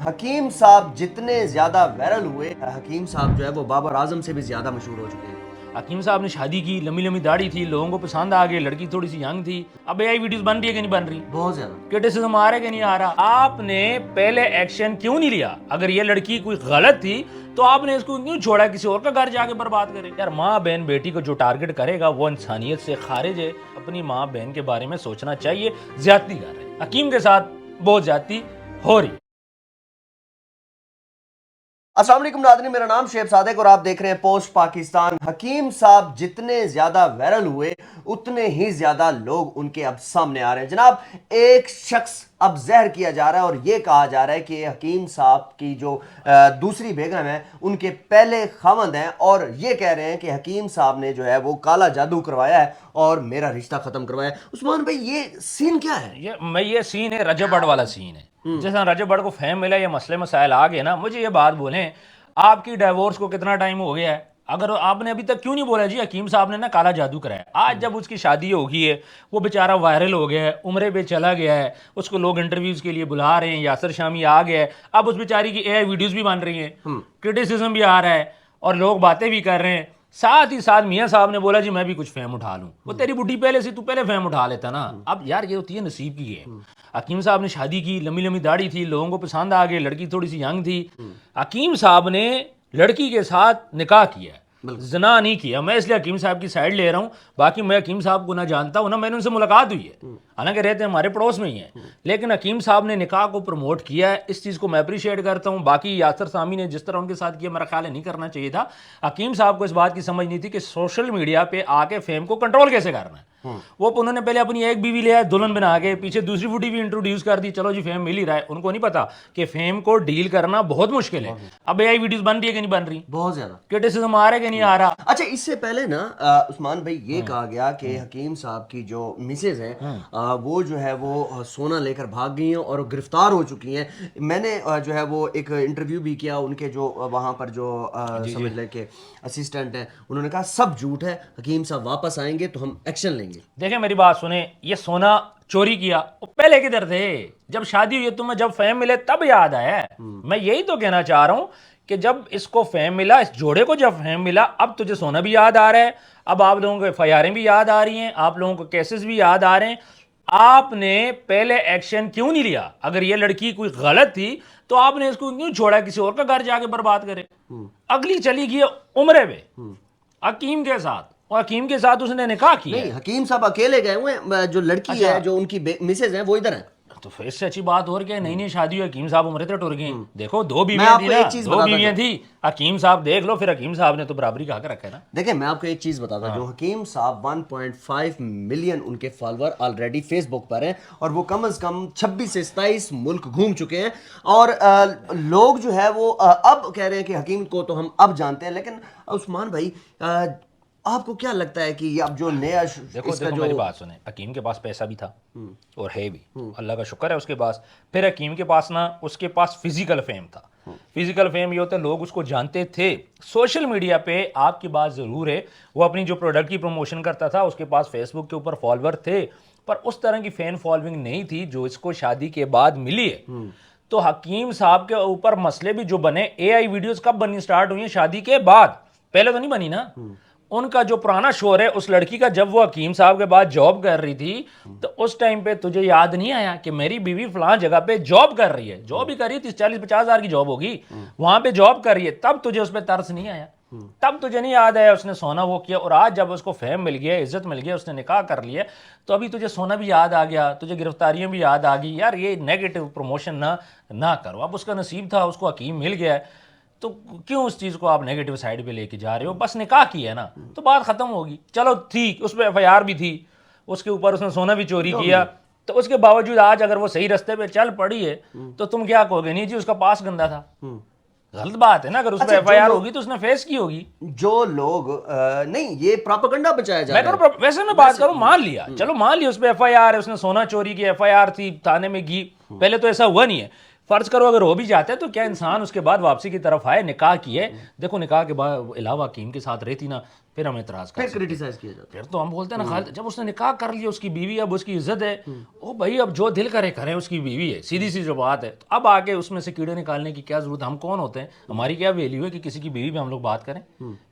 حکیم صاحب جتنے زیادہ وائرل ہوئے، حکیم صاحب جو ہے وہ بابر اعظم سے بھی زیادہ مشہور ہو چکے ہیں۔ حکیم صاحب نے شادی کی، لمبی لمبی داڑھی تھی، لوگوں کو پسند آ گئی، لڑکی تھوڑی سی ینگ تھی۔ اب اے آئی ویڈیوز بن رہی ہے کہ نہیں بن رہی؟ بہت زیادہ کرٹیسزم آ رہا ہے کہ نہیں آ رہا؟ آپ نے پہلے ایکشن کیوں نہیں لیا؟ اگر یہ لڑکی کوئی غلط تھی تو آپ نے اس کو کیوں چھوڑا کسی اور کا گھر جا کے برباد کرے؟ یار ماں بہن بیٹی کو جو ٹارگٹ کرے گا وہ انسانیت سے خارج ہے۔ اپنی ماں بہن کے بارے میں سوچنا چاہیے۔ زیادتی کر رہے ہیں، حکیم کے ساتھ بہت زیادتی ہو رہی ہے۔ السلام علیکم ناظرین، میرا نام شعیب صادق اور آپ دیکھ رہے ہیں پوسٹ پاکستان۔ حکیم صاحب جتنے زیادہ وائرل ہوئے اتنے ہی زیادہ لوگ ان کے اب سامنے آ رہے ہیں۔ جناب ایک شخص اب زہر کیا جا رہا ہے اور یہ کہا جا رہا ہے کہ حکیم صاحب کی جو دوسری بیگم ہے ان کے پہلے خاوند ہیں، اور یہ کہہ رہے ہیں کہ حکیم صاحب نے جو ہے وہ کالا جادو کروایا ہے اور میرا رشتہ ختم کروایا ہے۔ عثمان بھائی یہ سین کیا ہے؟ یہ سین ہے رجب بڑ والا سین ہے۔ جس طرح رجب بڑ کو فہم ملا، یہ مسئلے مسائل آ گئے نا، مجھے یہ بات بولیں، آپ کی ڈائیورس کو کتنا ٹائم ہو گیا ہے؟ اگر آپ نے ابھی تک کیوں نہیں بولا جی حکیم صاحب نے نا کالا جادو کرایا؟ آج جب اس کی شادی ہو گئی ہے، وہ بیچارہ وائرل ہو گیا ہے، عمرے پہ چلا گیا ہے، اس کو لوگ انٹرویوز کے لیے بلا رہے ہیں، یاسر شامی آ گیا ہے، اب اس بیچاری کی اے آئی ویڈیوز بھی بن رہی ہیں، کرٹیسزم بھی آ رہا ہے اور لوگ باتیں بھی کر رہے ہیں۔ ساتھ ہی ساتھ میاں صاحب نے بولا جی میں بھی کچھ فیم اٹھا لوں۔ وہ تیری بڈھی پہلے سے، تو پہلے فیم اٹھا لیتا نا۔ اب یار یہ ہوتی ہے نصیب کی ہے۔ حکیم صاحب نے شادی کی، لمبی لمبی داڑھی تھی، لوگوں کو پسند آ گئی، لڑکی تھوڑی سی ینگ تھی۔ حکیم صاحب نے لڑکی کے ساتھ نکاح کیا ہے، زنا نہیں کیا۔ میں اس لیے حکیم صاحب کی سائڈ لے رہا ہوں، باقی میں حکیم صاحب کو نہ جانتا ہوں، نہ میں نے ان سے ملاقات ہوئی ہے، حالانکہ رہتے ہیں ہمارے پڑوس میں ہی ہیں، لیکن حکیم صاحب نے نکاح کو پروموٹ کیا ہے، اس چیز کو میں اپریشیٹ کرتا ہوں۔ باقی یاسر سامی نے جس طرح ان کے ساتھ کیا، میرا خیال ہے نہیں کرنا چاہیے تھا۔ حکیم صاحب کو اس بات کی سمجھ نہیں تھی کہ سوشل میڈیا پہ آ کے فیم کو کنٹرول کیسے کرنا ہے۔ وہ انہوں نے پہلے اپنی ایک بیوی لیا دلہن بنا کے، پیچھے دوسری بوٹی بھی انٹروڈیوس کر دی، چلو جی فیم مل ہی رہا ہے۔ ان کو نہیں پتا کہ فیم کو ڈیل کرنا بہت مشکل ہے۔ اب اے آئی ویڈیوز بن رہی ہے کہ نہیں بن رہی؟ بہت زیادہ کرٹیسزم آ رہا ہے کہ نہیں آ رہا؟ اچھا اس سے پہلے نا عثمان بھائی یہ کہا گیا کہ حکیم صاحب کی جو مسز ہیں وہ جو ہے وہ سونا لے کر بھاگ گئی ہیں اور گرفتار ہو چکی ہیں۔ میں نے جو ہے وہ ایک انٹرویو بھی کیا ان کے جو وہاں پر جو سمجھ لیں کہ اسسٹنٹ ہیں، انہوں نے کہا سب جھوٹ ہے، حکیم صاحب واپس آئیں گے تو ہم ایکشن لیں گے۔ دیکھیں میری بات سنیں، یہ سونا چوری کیا وہ پہلے کدھر تھے؟ جب شادی ہوئی تمہیں جب فیم ملے تب یاد آیا۔ میں یہی تو کہنا چاہ رہا ہوں کہ جب اس کو فیم ملا، اس جوڑے کو جب فیم ملا، اب تجھے سونا بھی یاد آ رہا ہے، اب آپ لوگوں کو ایف آئی آریں بھی یاد آ رہی ہیں، آپ لوگوں کو کیسز بھی یاد آ رہے ہیں۔ آپ نے پہلے ایکشن کیوں نہیں لیا؟ اگر یہ لڑکی کوئی غلط تھی تو آپ نے اس کو کیوں چھوڑا کسی اور کا گھر جا کے برباد کرے؟ اگلی چلی گئی عمرے پہ حکیم کے ساتھ، اور حکیم کے ساتھ اس نے نکاح کیا۔ نہیں حکیم صاحب اکیلے گئے ہوئے ہیں، جو لڑکی ہے جو ان کی مسز ہیں وہ ادھر ہیں۔ تو پھر اس سے اچھی بات اور کیا؟ نئی نئی شادی ہوئی، حکیم صاحب عمرے تک ٹر گئے۔ دیکھو دو بیویاں تھیں نا، دو بیویاں تھیں، حکیم صاحب دیکھ لو، پھر حکیم صاحب نے تو برابری کا حق رکھا ہے نا۔ دیکھیں میں آپ کو ایک چیز بتاتا ہوں، جو حکیم صاحب 1.5 ملین ان کے فالوور آلریڈی فیس بک پر ہیں، اور وہ کم از کم 26 سے 27 ملک گھوم چکے ہیں، اور لوگ جو ہے وہ اب کہہ رہے ہیں کہ حکیم کو تو ہم اب جانتے ہیں۔ لیکن عثمان بھائی آپ کو کیا لگتا ہے کہ یہ اب جو نیا دیکھو میری بات سنیں، حکیم کے پاس پیسہ بھی تھا اور ہے بھی، اللہ کا شکر ہے اس کے پاس۔ پھر حکیم کے پاس نا اس کے پاس فزیکل فیم تھا۔ فزیکل فیم یہ ہوتا ہے لوگ اس کو جانتے تھے۔ سوشل میڈیا پہ آپ کی بات ضرور ہے، وہ اپنی جو پروڈکٹ کی پروموشن کرتا تھا، اس کے پاس فیس بک کے اوپر فالوور تھے، پر اس طرح کی فین فالوئنگ نہیں تھی جو اس کو شادی کے بعد ملی ہے۔ تو حکیم صاحب کے اوپر مسئلے بھی جو بنے، اے آئی ویڈیوز کب بننی سٹارٹ ہوئی ہیں؟ شادی کے بعد، پہلے تو نہیں بنی نا۔ ان کا جو پرانا شور ہے اس لڑکی کا، جب وہ حکیم صاحب کے بعد جاب کر رہی تھی تو اس ٹائم پہ تجھے یاد نہیں آیا کہ میری بیوی فلاں جگہ پہ جاب کر رہی ہے؟ جاب ہی کر رہی تھی، 40-50 ہزار کی جاب ہوگی، وہاں پہ جاب کر رہی ہے، تب تجھے اس پہ ترس نہیں آیا؟ تب تجھے نہیں یاد آیا اس نے سونا وہ کیا؟ اور آج جب اس کو فیم مل گیا، عزت مل گیا، اس نے نکاح کر لیا، تو ابھی تجھے سونا بھی یاد آ گیا، تجھے گرفتاریاں بھی یاد آ گئی۔ یار یہ نیگیٹو پروموشن نہ کرو۔ اب اس کا نصیب تھا، اس کو حکیم مل گیا ہے، تو کیوں اس چیز کو آپ نیگیٹو سائڈ پہ لے کے جا رہے ہو؟ بس نکاح کی ہے نا تو بات ختم ہوگی۔ چلو تھی اس پہ ایف آئی آر بھی تھی، اس کے اوپر اس نے سونا بھی چوری کیا، تو اس کے باوجود آج اگر وہ صحیح رستے پہ چل پڑی ہے تو تم کیا کہو گے؟ نہیں جی اس کا پاس گندا تھا۔ غلط بات ہے نا، اگر اس پہ ایف آئی آر ہوگی تو اس نے فیس کی ہوگی۔ جو لوگ نہیں یہ پراپیگنڈا بچایا جا رہا ہے۔ ویسے میں بات کروں، مان لیا، چلو مان لیا اس پہ ایف آئی آر ہے، اس نے سونا چوری کی، ایف آئی آر تھی، تھانے میں گئی، پہلے تو ایسا ہوا نہیں ہے۔ فرض کرو اگر ہو بھی جاتا ہے تو کیا انسان اس کے بعد واپسی کی طرف آئے؟ نکاح کی ہے، دیکھو نکاح کے بعد علاوہ حکیم کے ساتھ رہتی نا، پھر ہم اعتراض پھر کرتے ہیں، کرٹیسائز کیا جاتا پھر تو ہم بولتے ہیں نا خالد جب اس نے نکاح کر لیا اس کی بیوی اب اس کی عزت ہے او بھائی اب جو دل کرے کریں اس کی بیوی ہے سیدھی سی جو بات ہے تو اب آگے اس میں سے کیڑے نکالنے کی کیا ضرورت ہے ہم کون ہوتے ہیں ہماری کیا ویلیو ہے کہ کسی کی بیوی پہ ہم لوگ بات کریں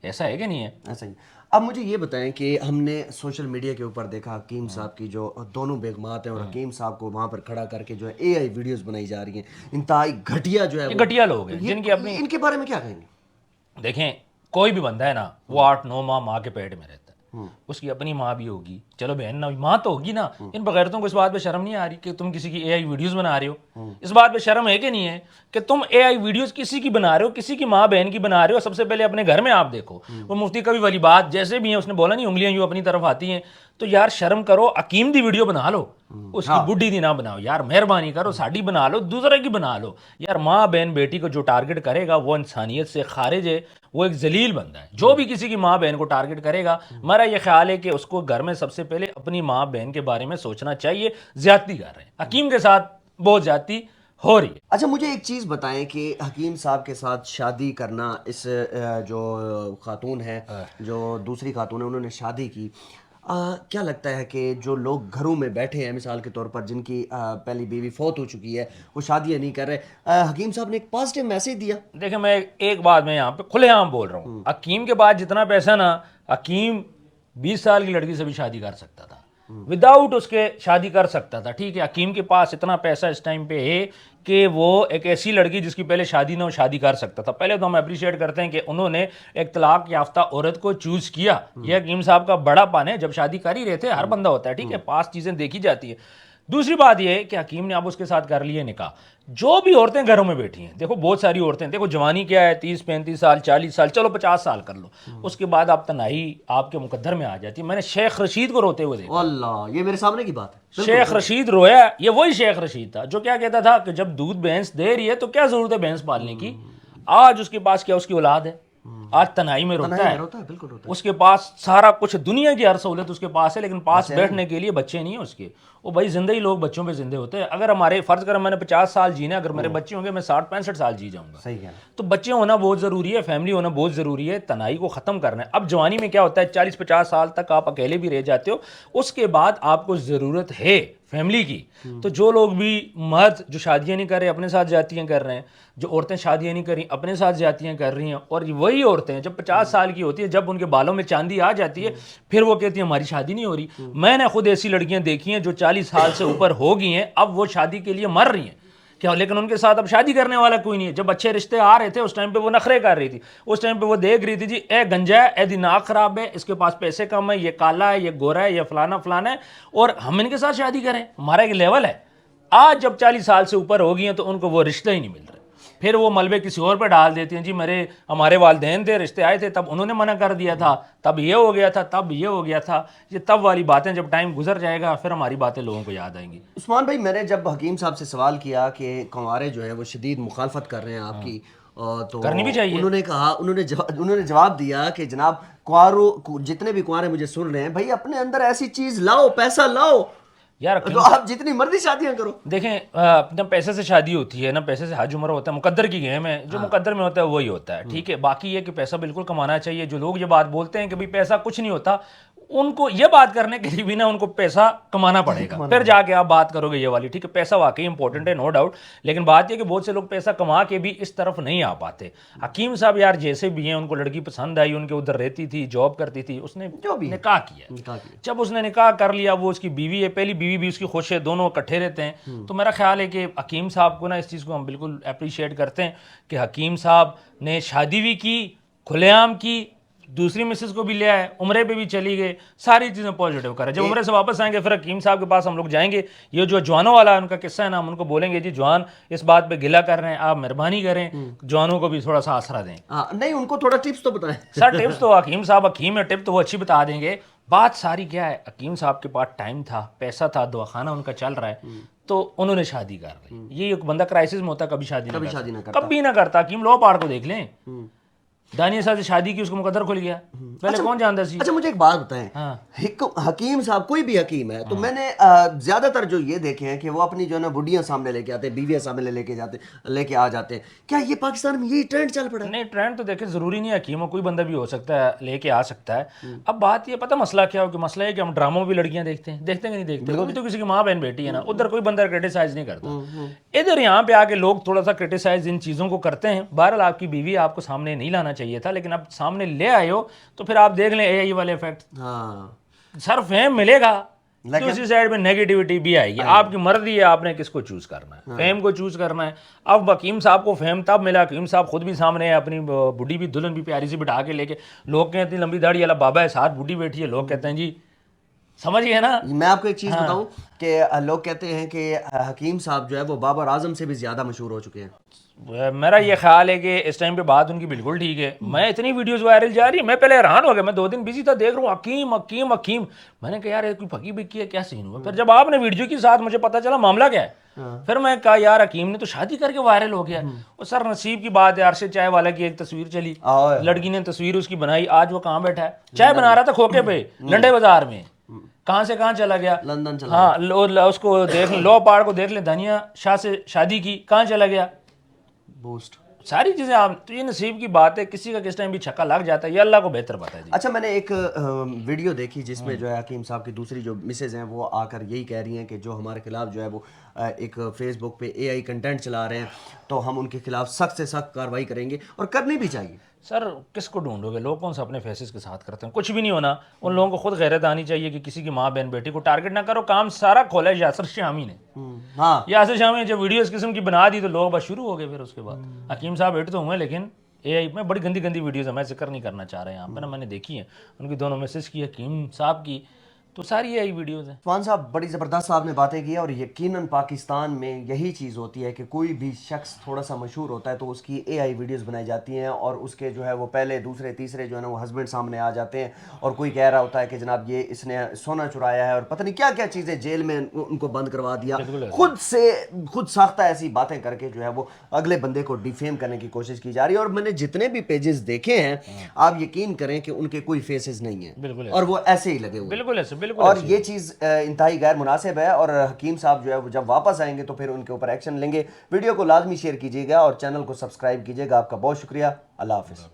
ایسا ہے کہ نہیں ہے ایسا ہی اب مجھے یہ بتائیں کہ ہم نے سوشل میڈیا کے اوپر دیکھا حکیم صاحب کی جو دونوں بیگمات ہیں اور حکیم صاحب کو وہاں پر کھڑا کر کے جو ہے اے آئی ویڈیوز بنائی جا رہی ہیں انتہائی گھٹیا جو ہے یہ گھٹیا لوگ ہیں جن کی اپنی ان کے بارے میں کیا کہیں گے دیکھیں کوئی بھی بندہ ہے نا وہ 8-9 ماہ ماں کے پیٹ میں رہتا ہے اس کی اپنی ماں بھی ہوگی چلو بہن نہ ماں تو ہوگی نا ان بغیرتوں کو اس بات پہ شرم نہیں آ رہی کہ تم کسی کی اے آئی ویڈیوز بنا رہے ہو اس بات پہ شرم ہے کہ نہیں ہے کہ تم اے آئی ویڈیوز کسی کی بنا رہے ہو کسی کی ماں بہن کی بنا رہے ہو سب سے پہلے اپنے گھر میں آپ دیکھو وہ مفتی کبھی والی بات جیسے بھی ہیں اس نے بولا نہیں انگلیاں یوں اپنی طرف آتی ہیں تو یار شرم کرو حکیم دی ویڈیو بنا لو اس کی بڈھی دی نہ بناؤ یار مہربانی کرو ساڈی بنا لو دوسرے کی بنا لو یار ماں بہن بیٹی کو جو ٹارگٹ کرے گا وہ انسانیت سے خارج ہے وہ ایک ذلیل بندہ ہے جو بھی کسی کی ماں بہن کو ٹارگٹ کرے گا میرا یہ خیال ہے کہ اس کو گھر میں سب سے پہلے اپنی ماں بہن کے بارے میں سوچنا چاہیے زیادتی کر رہے ہیں حکیم کے ساتھ بہت زیادتی ہو رہی ہے اچھا مجھے ایک چیز بتائیں کہ حکیم صاحب کے ساتھ شادی کرنا اس جو خاتون ہے جو دوسری خاتون ہے انہوں نے شادی کی کیا لگتا ہے کہ جو لوگ گھروں میں بیٹھے ہیں مثال کے طور پر جن کی پہلی بیوی فوت ہو چکی ہے وہ شادیاں نہیں کر رہے حکیم صاحب نے ایک پازیٹیو میسج دیا دیکھیں میں ایک بات میں یہاں پہ کھلے عام بول رہا ہوں حکیم کے بعد جتنا پیسہ نا حکیم 20 سال کی لڑکی سے بھی شادی کر سکتا تھا وداؤٹ اس کے شادی کر سکتا تھا ٹھیک ہے حکیم کے پاس اتنا پیسہ اس ٹائم پہ ہے کہ وہ ایک ایسی لڑکی جس کی پہلے شادی نہ ہو شادی کر سکتا تھا پہلے تو ہم اپریشیٹ کرتے ہیں کہ انہوں نے ایک طلاق یافتہ عورت کو چوز کیا یہ حکیم صاحب کا بڑا پن ہے جب شادی کر ہی رہے تھے ہر بندہ ہوتا ہے ٹھیک ہے پاس چیزیں دیکھی جاتی ہیں دوسری بات یہ ہے کہ حکیم نے اب اس کے ساتھ کر لیے نکاح جو بھی عورتیں گھروں میں بیٹھی ہیں دیکھو بہت ساری عورتیں دیکھو جوانی کیا ہے 30-35 سال 40 سال چلو 50 سال کر لو اس کے بعد آپ تنہائی آپ کے مقدر میں آ جاتی ہے میں نے شیخ رشید کو روتے ہوئے دیکھا اللہ یہ میرے سامنے کی بات ہے شیخ رشید رویا یہ وہی شیخ رشید تھا جو کیا کہتا تھا کہ جب دودھ بھینس دے رہی ہے تو کیا ضرورت ہے بھینس پالنے کی آج اس کے پاس کیا اس کی اولاد ہے آج تنہائی میں روتا ہے بالکل روتا اس کے پاس سارا کچھ دنیا کی ہر سہولت اس کے پاس ہے لیکن پاس بیٹھنے کے لیے بچے نہیں ہیں اس کے وہ بھائی زندہ ہی لوگ بچوں پہ زندے ہوتے ہیں اگر ہمارے فرض کریں میں نے 50 سال جینا اگر میرے بچے ہوں گے میں 60-65 سال جی جاؤں گا صحیح ہے تو بچے ہونا بہت ضروری ہے فیملی ہونا بہت ضروری ہے تنہائی کو ختم کرنا ہے اب جوانی میں کیا ہوتا ہے 40-50 سال تک آپ اکیلے بھی رہ جاتے ہو اس کے بعد آپ کو ضرورت ہے فیملی کی تو جو لوگ بھی مرد جو شادیاں نہیں کر رہے اپنے ساتھ جاتیاں کر رہے ہیں جو عورتیں شادیاں نہیں کر رہی اپنے ساتھ جاتیاں کر رہی ہیں اور وہی عورتیں جب 50 سال کی ہوتی ہے جب ان کے بالوں میں چاندی آ جاتی ہے پھر وہ کہتی ہیں ہماری شادی نہیں ہو رہی میں نے خود ایسی لڑکیاں دیکھی ہیں جو 40 سال سے اوپر ہو گئی ہیں اب وہ شادی کے لیے مر رہی ہیں کیا لیکن ان کے ساتھ اب شادی کرنے والا کوئی نہیں ہے جب اچھے رشتے آ رہے تھے اس ٹائم پہ وہ نخرے کر رہی تھی اس ٹائم پہ وہ دیکھ رہی تھی جی اے گنجا ہے اے دی ناک خراب ہے اس کے پاس پیسے کم ہے یہ کالا ہے یہ گورا ہے یہ فلانا فلانا ہے اور ہم ان کے ساتھ شادی کریں ہمارا ایک لیول ہے آج جب 40 سال سے اوپر ہو گئی ہیں تو ان کو وہ رشتہ ہی نہیں مل رہے پھر وہ ملبے کسی اور پہ ڈال دیتی ہیں جی ہمارے والدین تھے رشتے آئے تھے تب انہوں نے منع کر دیا تھا تب یہ ہو گیا تھا تب یہ ہو گیا تھا یہ تب والی باتیں جب ٹائم گزر جائے گا پھر ہماری باتیں لوگوں کو یاد آئیں گی عثمان بھائی میں نے جب حکیم صاحب سے سوال کیا کہ کنوارے جو ہے وہ شدید مخالفت کر رہے ہیں آپ کی تو کرنی بھی چاہیے انہوں نے کہا انہوں نے جواب دیا کہ جناب کنواروں جتنے بھی کنوارے مجھے سن رہے ہیں بھائی اپنے اندر ایسی چیز لاؤ پیسہ لاؤ یار تو آپ جتنی مرضی شادیاں کرو دیکھیں نہ پیسے سے شادی ہوتی ہے نہ پیسے سے حج عمرہ ہوتا ہے مقدر کی گیم ہے جو مقدر میں ہوتا ہے وہی ہوتا ہے ٹھیک ہے باقی یہ کہ پیسہ بالکل کمانا چاہیے جو لوگ یہ بات بولتے ہیں کہ بھائی پیسہ کچھ نہیں ہوتا ان کو یہ بات کرنے کے لیے بھی نا ان کو پیسہ کمانا پڑے گا پھر جا کے آپ بات کرو گے یہ والی ٹھیک ہے پیسہ واقعی امپورٹنٹ ہے نو ڈاؤٹ لیکن بات یہ کہ بہت سے لوگ پیسہ کما کے بھی اس طرف نہیں آ پاتے حکیم صاحب یار جیسے بھی ہیں ان کو لڑکی پسند آئی ان کے ادھر رہتی تھی جاب کرتی تھی اس نے نکاح کیا جب اس نے نکاح کر لیا وہ اس کی بیوی ہے پہلی بیوی بھی اس کی خوش ہے دونوں اکٹھے رہتے ہیں تو میرا خیال ہے کہ حکیم صاحب کو نا اس چیز کو ہم بالکل اپریشیٹ کرتے ہیں کہ حکیم صاحب نے شادی بھی کی کھلے عام کی دوسری مسز کو بھی لے آئے عمرے پہ بھی چلی گئے ساری چیزیں پازیٹیو کریں جب عمرے سے واپس آئیں گے پھر حکیم صاحب کے پاس ہم لوگ جائیں گے یہ جو جوانوں والا ہے ان کا قصہ ہے نا ہم ان کو بولیں گے جی جوان اس بات پہ گلا کر رہے ہیں آپ مہربانی کریں جوانوں کو بھی تھوڑا سا آسرا دیں نہیں ان کو تھوڑا ٹپس تو بتائیں سر ٹپس تو حکیم صاحب حکیم ہے ٹپ تو وہ اچھی بتا دیں گے بات ساری کیا ہے حکیم صاحب کے پاس ٹائم تھا پیسہ تھا دواخانہ ان کا چل رہا ہے تو انہوں نے شادی کر لی یہ ایک بندہ کرائسس میں ہوتا کبھی شادی نہ کرتا کبھی نہ کرتا حکیم لو پہاڑ کو دیکھ لیں دانیہ صاحب سے شادی کی، اس کو مقدر کھل گیا، پہلے کون جانتا سی؟ اچھا مجھے ایک بات بتائیں، ہاں حکیم صاحب کوئی بھی حکیم ہے تو میں نے زیادہ تر جو یہ دیکھے ہیں کہ وہ اپنی جو ہے نا بڈیاں سامنے لے کے آتے ہیں، بیویاں سامنے لے کے آ جاتے ہیں، کیا یہ پاکستان میں یہی ٹرینڈ چل پڑا ہے؟ نہیں، ٹرینڈ تو دیکھیں ضروری نہیں ہے حکیم ہو، کوئی بندہ بھی ہو سکتا ہے، لے کے آ سکتا ہے۔ اب بات یہ پتہ مسئلہ کیا ہو کہ مسئلہ ہے کہ ہم ڈراموں میں بھی لڑکیاں دیکھتے ہیں کہ نہیں دیکھتے، وہ بھی تو کسی کی ماں بہن بیٹی ہے نا، ادھر کوئی بندہ کرٹیسائز نہیں کرتا، ادھر یہاں پہ آ کے لوگ تھوڑا سا کرٹیسائز ان چیزوں کو کرتے ہیں۔ بہرحال آپ کی بیوی آپ کو سامنے نہیں لانا چاہیے تھا، لیکن اب سامنے لے آئے ہو تو پھر آپ دیکھ لیں اے والے افیکٹ، ہاں سر فیم ملے گا، دوسری سائڈ میں نیگیٹیوٹی بھی آئے گی، آپ کی مرضی ہے آپ نے کس کو چوز کرنا ہے، فیم کو چوز کرنا ہے۔ اب حکیم صاحب کو فیم تب ملا، حکیم صاحب خود بھی سامنے ہے، اپنی بڈھی بھی دلہن بھی پیاری سی بٹھا کے لے کے، لوگ کہتے ہیں لمبی داڑھی والا بابا ہے، ساتھ بڈھی بیٹھی ہے، لوگ کہتے ہیں جی سمجھ گئے نا۔ میں آپ کو ایک چیز بتاؤں کہ لوگ کہتے ہیں کہ حکیم صاحب جو ہے وہ بابر اعظم سے بھی زیادہ مشہور ہو چکے ہیں۔ میرا یہ خیال ہے کہ اس ٹائم پہ بات ان کی بالکل ٹھیک ہے، میں اتنی ویڈیوز وائرل جا رہی ہے، میں پہلے حیران ہو گیا، میں 2 دن بزی تھا، دیکھ رہا ہوں حکیم حکیم حکیم، میں نے کہا یار کوئی پھکی بکی ہے، کیا سین ہوا؟ پھر جب آپ نے ویڈیو کے ساتھ مجھے پتا چلا معاملہ کیا ہے، پھر میں کہا یار حکیم نے تو شادی کر کے وائرل ہو گیا۔ وہ سر نصیب کی بات ہے، ارشد چائے والا کی ایک تصویر چلی، لڑکی نے تصویر اس کی بنائی، آج وہ کہاں بیٹھا ہے؟ چائے بنا رہا تھا کھوکے پہ لنڈے بازار میں، کہاں سے کہاں چلا گیا؟ لندن چلا ہاں، اس کو دیکھ لیں، لو پہاڑ کو دیکھ لیں، دانیہ شاہ سے شادی کی، کہاں چلا گیا؟ بوسٹ۔ ساری چیزیں آپ تو یہ نصیب کی بات ہے، کسی کا کس ٹائم بھی چھکا لگ جاتا ہے، یہ اللہ کو بہتر پتا ہے جی۔ اچھا میں نے ایک ویڈیو دیکھی جس میں جو ہے حکیم صاحب کی دوسری جو مسز ہیں وہ آ کر یہی کہہ رہی ہیں کہ جو ہمارے خلاف جو ہے وہ ایک فیس بک پہ اے آئی کنٹینٹ چلا رہے ہیں تو ہم ان کے خلاف سخت سے سخت کارروائی کریں گے، اور کرنی بھی چاہیے۔ سر کس کو ڈھونڈو گے؟ لوگ کون سا اپنے فیسز کے ساتھ کرتے ہیں؟ کچھ بھی نہیں ہونا، ان لوگوں کو خود غیرت آنی چاہیے کہ کسی کی ماں بہن بیٹی کو ٹارگٹ نہ کرو، کام سارا کھولا ہے یاسر شامی نے۔ ہاں یاسر شامی نے جب ویڈیو اس قسم کی بنا دی تو لوگ بس شروع ہو گئے، پھر اس کے بعد حکیم صاحب ہٹ تو ہوئے، لیکن اے آئی میں بڑی گندی گندی ویڈیوز ہیں، میں ذکر نہیں کرنا چاہ رہا یہاں پہ نا، میں نے دیکھی ہیں ان کی دونوں میسج کی، حکیم صاحب کی، تو ساری اے آئی ویڈیوز ہیں۔ عثمان صاحب بڑی زبردست آپ نے باتیں کی، اور یقیناً پاکستان میں یہی چیز ہوتی ہے کہ کوئی بھی شخص تھوڑا سا مشہور ہوتا ہے تو اس کی اے آئی ویڈیوز بنائی جاتی ہیں، اور اس کے جو ہے وہ پہلے دوسرے تیسرے جو ہے نا وہ ہسبینڈ سامنے آ جاتے ہیں، اور کوئی کہہ رہا ہوتا ہے کہ جناب یہ اس نے سونا چرایا ہے اور پتہ نہیں کیا کیا چیزیں، جیل میں ان کو بند کروا دیا، خود ساختہ ایسی باتیں کر کے جو ہے وہ اگلے بندے کو ڈیفیم کرنے کی کوشش کی جا رہی ہے۔ اور میں نے جتنے بھی پیجز دیکھے ہیں آپ یقین کریں کہ ان کے کوئی فیسز نہیں ہیں، اور وہ ایسے ہی لگے ہوئے، بالکل ایسے، بالکل، اور یہ چیز انتہائی غیر مناسب ہے، اور حکیم صاحب جو ہے وہ جب واپس آئیں گے تو پھر ان کے اوپر ایکشن لیں گے۔ ویڈیو کو لازمی شیئر کیجیے گا اور چینل کو سبسکرائب کیجیے گا۔ آپ کا بہت شکریہ، اللہ حافظ۔